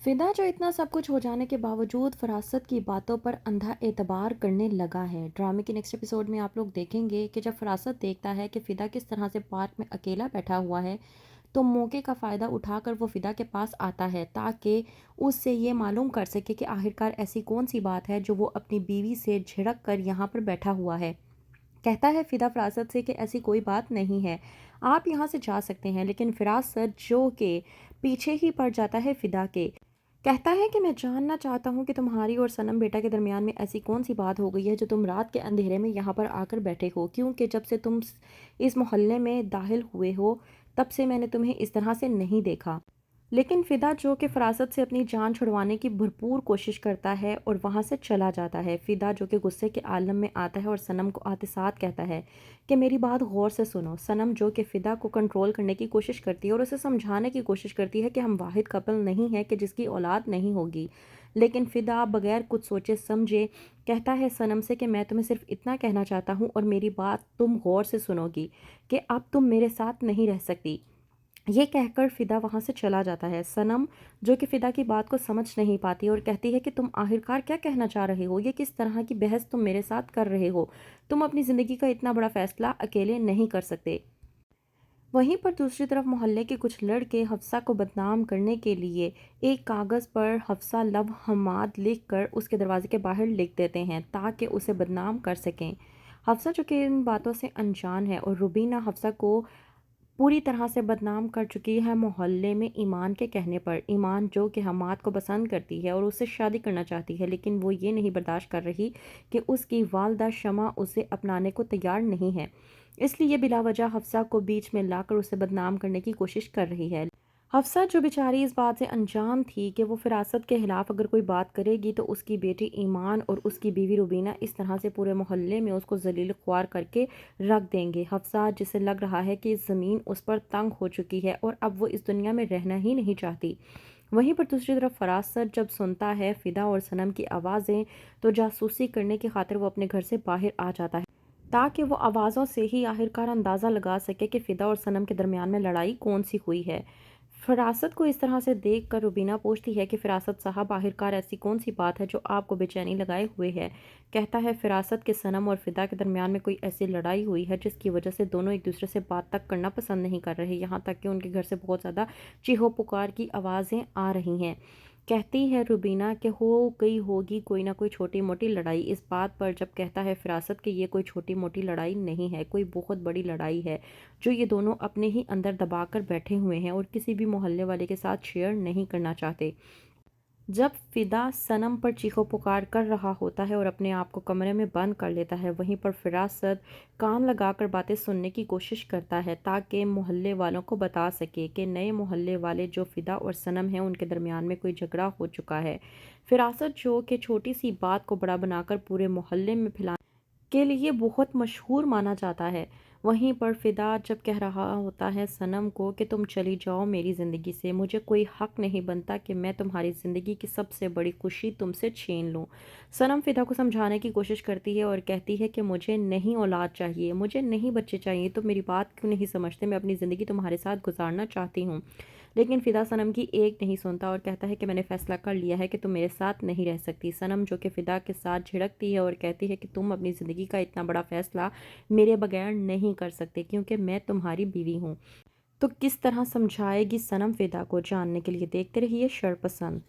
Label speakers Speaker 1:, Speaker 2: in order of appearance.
Speaker 1: फिदा जो इतना सब कुछ हो जाने के बावजूद फरासत की बातों पर अंधा एतबार करने लगा है। ड्रामे के नेक्स्ट एपिसोड में आप लोग देखेंगे कि जब फरासत देखता है कि फिदा किस तरह से पार्क में अकेला बैठा हुआ है, तो मौके का फ़ायदा उठाकर वो फिदा के पास आता है ताकि उससे ये मालूम कर सके कि आखिरकार ऐसी कौन सी बात है जो वो अपनी बीवी से झिड़क कर यहाँ पर बैठा हुआ है। कहता है फिदा फरासत से कि ऐसी कोई बात नहीं है, आप यहाँ से जा सकते हैं। लेकिन फरासत जो कि पीछे ही पड़ जाता है फिदा के, कहता है कि मैं जानना चाहता हूँ कि तुम्हारी और सनम बेटा के दरमियान में ऐसी कौन सी बात हो गई है जो तुम रात के अंधेरे में यहाँ पर आकर बैठे हो, क्योंकि जब से तुम इस मोहल्ले में दाखिल हुए हो तब से मैंने तुम्हें इस तरह से नहीं देखा। लेकिन फिदा जो कि फरासत से अपनी जान छुड़वाने की भरपूर कोशिश करता है और वहाँ से चला जाता है। फिदा जो कि गुस्से के आलम में आता है और सनम को आते साथ कहता है कि मेरी बात गौर से सुनो। सनम जो कि फिदा को कंट्रोल करने की कोशिश करती है और उसे समझाने की कोशिश करती है कि हम वाहिद कपल नहीं है कि जिसकी औलाद नहीं होगी, लेकिन फिदा बगैर कुछ सोचे समझे कहता है सनम से कि मैं तुम्हें सिर्फ इतना कहना चाहता हूँ और मेरी बात तुम गौर से सुनोगी कि अब तुम मेरे साथ नहीं रह सकती। ये कहकर फिदा वहाँ से चला जाता है। सनम जो कि फिदा की बात को समझ नहीं पाती और कहती है कि तुम आखिरकार क्या कहना चाह रहे हो, ये किस तरह की बहस तुम मेरे साथ कर रहे हो, तुम अपनी ज़िंदगी का इतना बड़ा फैसला अकेले नहीं कर सकते। वहीं पर दूसरी तरफ मोहल्ले के कुछ लड़के हफ्सा को बदनाम करने के लिए एक कागज़ पर हफ्सा लव हमाद लिख कर उसके दरवाजे के बाहर लिख देते हैं ताकि उसे बदनाम कर सकें। हफ्सा जो कि इन बातों से अनजान है और रुबीना हफ्सा को पूरी तरह से बदनाम कर चुकी है मोहल्ले में ईमान के कहने पर। ईमान जो कि हमाद को पसंद करती है और उससे शादी करना चाहती है, लेकिन वो ये नहीं बर्दाश्त कर रही कि उसकी वालदा शमा उसे अपनाने को तैयार नहीं है, इसलिए ये बिलावजह हफ्सा को बीच में लाकर उसे बदनाम करने की कोशिश कर रही है। हफ्सा जो बेचारी इस बात से अनजान थी कि वो फिरासत के खिलाफ अगर कोई बात करेगी तो उसकी बेटी ईमान और उसकी बीवी रुबीना इस तरह से पूरे मोहल्ले में उसको जलील ख्वार करके रख देंगे। हफ्सा जिसे लग रहा है कि ज़मीन उस पर तंग हो चुकी है और अब वो इस दुनिया में रहना ही नहीं चाहती। वहीं पर दूसरी तरफ फरासत जब सुनता है फिदा और सनम की आवाज़ें, तो जासूसी करने की खातिर वो अपने घर से बाहर आ जाता है ताकि वो आवाज़ों से ही आखिरकार अंदाज़ा लगा सके कि फ़िदा और सनम के दरमियान में लड़ाई कौन सी हुई है। फ़रासत को इस तरह से देख कर रुबीना पूछती है कि फ़रासत साहब आखिरकार ऐसी कौन सी बात है जो आपको बेचैनी लगाए हुए है। कहता है फ़रासत के सनम और फ़िदा के दरमियान में कोई ऐसी लड़ाई हुई है जिसकी वजह से दोनों एक दूसरे से बात तक करना पसंद नहीं कर रहे, यहाँ तक कि उनके घर से बहुत ज़्यादा चीहो पुकार की आवाज़ें आ रही हैं। कहती है रुबीना कि हो गई होगी कोई ना कोई छोटी मोटी लड़ाई। इस बात पर जब कहता है फिरासत कि ये कोई छोटी मोटी लड़ाई नहीं है, कोई बहुत बड़ी लड़ाई है जो ये दोनों अपने ही अंदर दबा कर बैठे हुए हैं और किसी भी मोहल्ले वाले के साथ शेयर नहीं करना चाहते। जब फिदा सनम पर चीखो पुकार कर रहा होता है और अपने आप को कमरे में बंद कर लेता है, वहीं पर फिरासत कान लगाकर बातें सुनने की कोशिश करता है ताकि मोहल्ले वालों को बता सके कि नए मोहल्ले वाले जो फिदा और सनम हैं उनके दरमियान में कोई झगड़ा हो चुका है। फिरासत जो कि छोटी सी बात को बड़ा बनाकर पूरे मोहल्ले में फैला के लिए बहुत मशहूर माना जाता है। वहीं पर फ़िदा जब कह रहा होता है सनम को कि तुम चली जाओ मेरी ज़िंदगी से, मुझे कोई हक़ नहीं बनता कि मैं तुम्हारी ज़िंदगी की सबसे बड़ी खुशी तुमसे छीन लूँ। सनम फ़िदा को समझाने की कोशिश करती है और कहती है कि मुझे नहीं औलाद चाहिए, मुझे नहीं बच्चे चाहिए, तुम मेरी बात क्यों नहीं समझते? मैं अपनी ज़िंदगी तुम्हारे साथ गुज़ारना चाहती हूँ। लेकिन फ़िदा सनम की एक नहीं सुनता और कहता है कि मैंने फ़ैसला कर लिया है कि तुम मेरे साथ नहीं रह सकती। सनम जो कि फ़िदा के साथ झिड़कती है और कहती है कि तुम अपनी ज़िंदगी का इतना बड़ा फ़ैसला मेरे बगैर नहीं कर सकते, क्योंकि मैं तुम्हारी बीवी हूँ। तो किस तरह समझाएगी सनम फ़िदा को? जानने के लिए देखते रहिए शरपसंद।